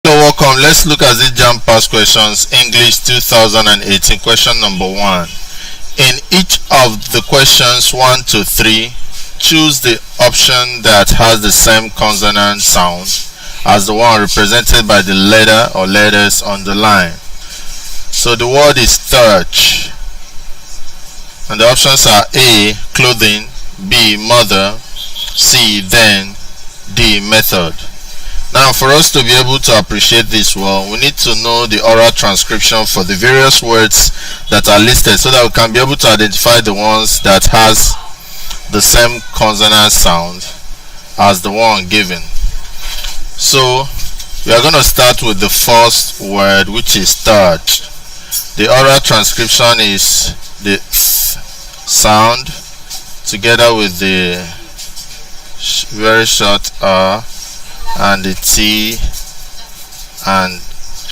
Welcome. Let's look at the JAMB past questions English 2018. Question number 1. In each of the questions 1 to 3, choose the option that has the same consonant sound as the one represented by the letter or letters on the line. So the word is thatch, and the options are A. Clothing, B. Mother, C. Then, D. Method. Now, for us to be able to appreciate this well, we need to know the oral transcription for the various words that are listed so that we can be able to identify the ones that has the same consonant sound as the one given. So we are going to start with the first word, which is thatch. The oral transcription is the sound together with the very short R and the T and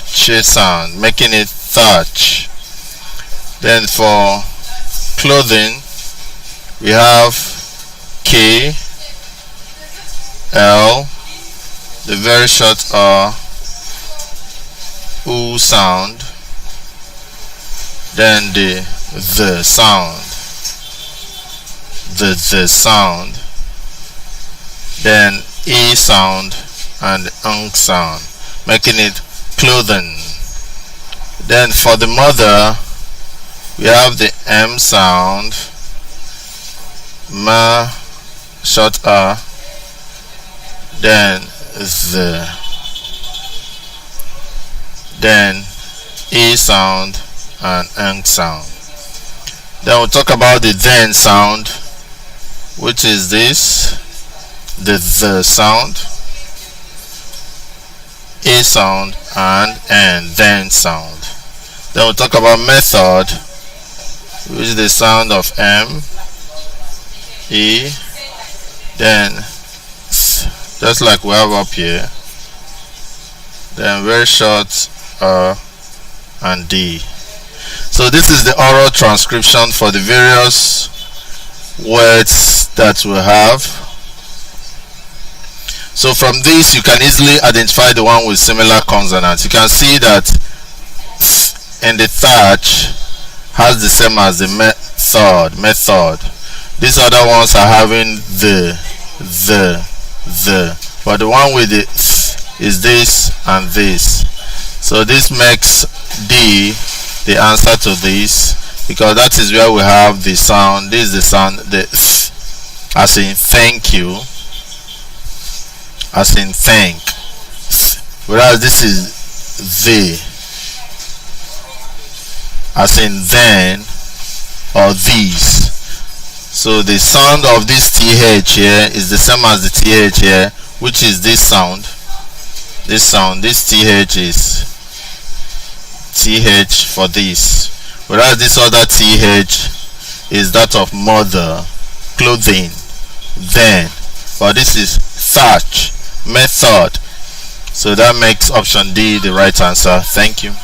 Ch sound, making it thatch. Then for clothing, we have K, L, the very short R, U sound, then the sound, the sound, then E sound and sound, making it clothing. Then for the mother, we have the M sound, Ma, short R, then then E sound and sound. Then we'll talk about the then sound, which is this, the sound, A sound and then sound. Then we'll talk about method, which is the sound of M, E, then just like we have up here, then very short R and D. So this is the oral transcription for the various words that we have. So from this you can easily identify the one with similar consonants. You can see that in the thatch has the same as the method. These other ones are having the, but the one with the is this and this. So this makes D the answer to this, because that is where we have the sound. This is the sound, the as in thank you, as in thank, whereas this is the, as in then or these. So the sound of this TH here is the same as the TH here, which is this sound. This sound, this TH is TH for this, whereas this other TH is that of mother, clothing, then, but this is thatch, method. So that makes option D the right answer. Thank you.